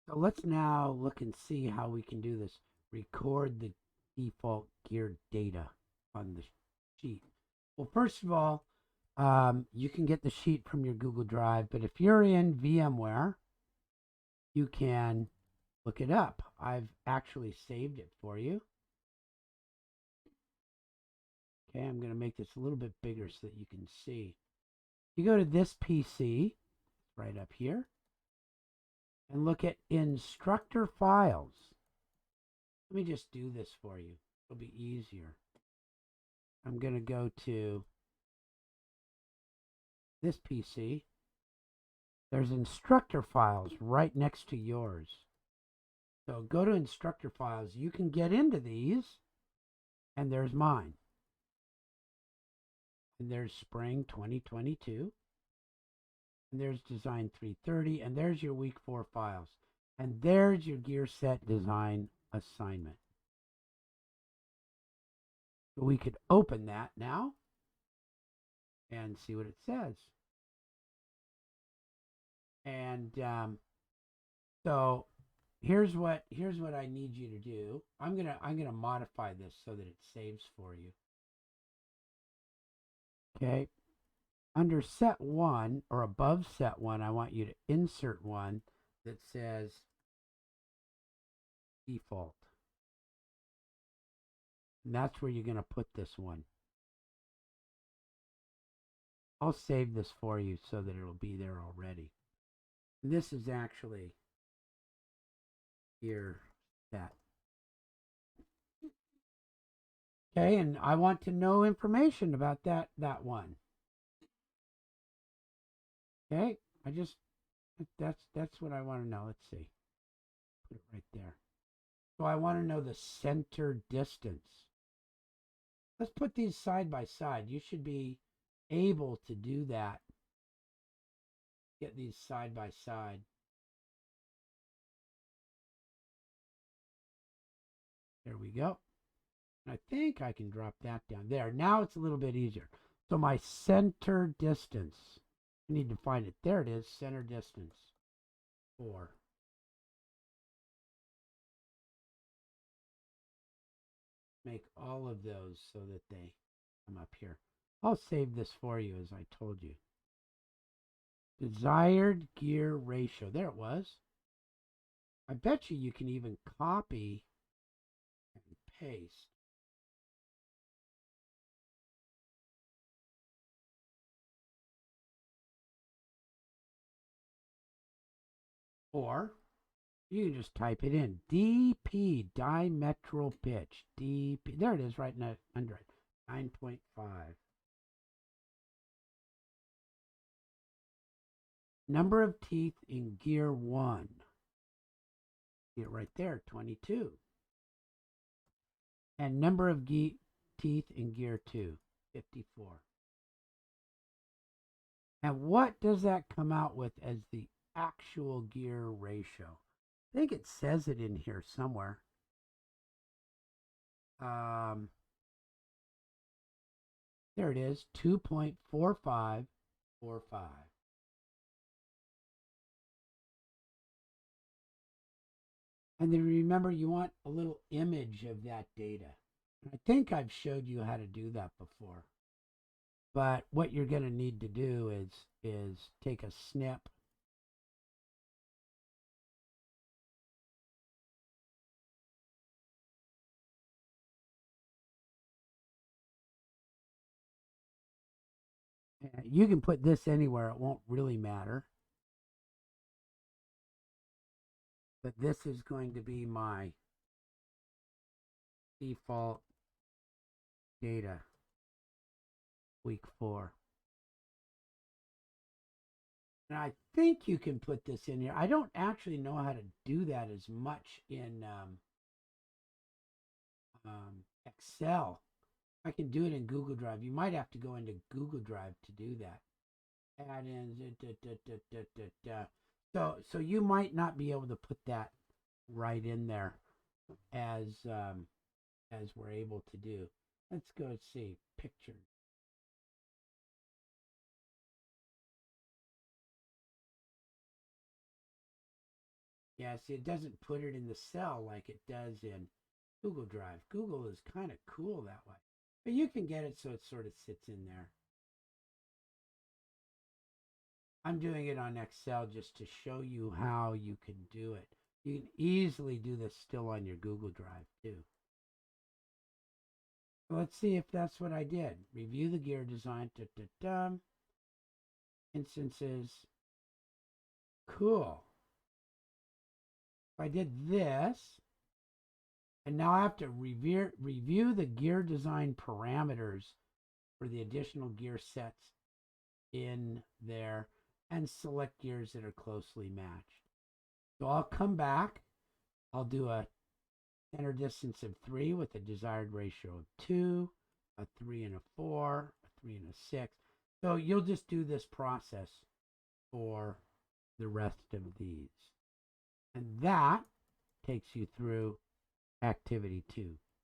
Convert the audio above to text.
So let's now look and see how we can do this. Record the default gear data on the sheet. Well, first of all, you can get the sheet from your Google Drive, but if you're in VMware, you can look it up. I've actually saved it for you. Okay, I'm going to make this a little bit bigger so that you can see. You go to this PC, right up here, and look at instructor files. Let me just do this for you. It'll be easier. I'm going to go to this PC. There's instructor files right next to yours. So go to instructor files. You can get into these, and there's mine. And there's spring 2022. And there's design 330. And there's your week 4 files. And there's your gear set design assignment. So we could open that now and see what it says. And so here's what I need you to do. I'm gonna modify this so that it saves for you. Okay. Under set 1 or above set 1, I want you to insert one that says default. And that's where you're going to put this one. I'll save this for you so that it'll be there already. And this is actually your set. Okay, and I want to know information about that one. Okay, that's what I want to know. Let's see. Put it right there. So I want to know the center distance. Let's put these side by side. You should be able to do that. Get these side by side. There we go. I think I can drop that down there. Now it's a little bit easier. So my center distance, I need to find it. There it is, center distance, 4. Make all of those so that they come up here. I'll save this for you as I told you. Desired gear ratio. There it was. I bet you can even copy and paste. Or you can just type it in. DP, dimetral pitch. DP. There it is right under it. 9.5. Number of teeth in gear 1. See it right there, 22. And number of teeth in gear 2, 54. And what does that come out with as the actual gear ratio? I think it says it in here somewhere. There it is, 2.4545. And then remember, you want a little image of that data. I think I've showed you how to do that before. But what you're going to need to do is take a snip. You can put this anywhere. It won't really matter. But this is going to be my default data, week 4. And I think you can put this in here. I don't actually know how to do that as much in Excel. I can do it in Google Drive. You might have to go into Google Drive to do that. Add-ins. So you might not be able to put that right in there as we're able to do. Let's go see pictures. Yeah, see, it doesn't put it in the cell like it does in Google Drive. Google is kind of cool that way. But you can get it so it sort of sits in there. I'm doing it on Excel just to show you how you can do it. You can easily do this still on your Google Drive too. So let's see if that's what I did. Review the gear design. Instances. Cool. I did this, and now I have to review the gear design parameters for the additional gear sets in there and select gears that are closely matched. So I'll come back. I'll do a center distance of 3 with a desired ratio of 2, a 3 and a 4, a 3 and a 6. So you'll just do this process for the rest of these. And that takes you through activity 2.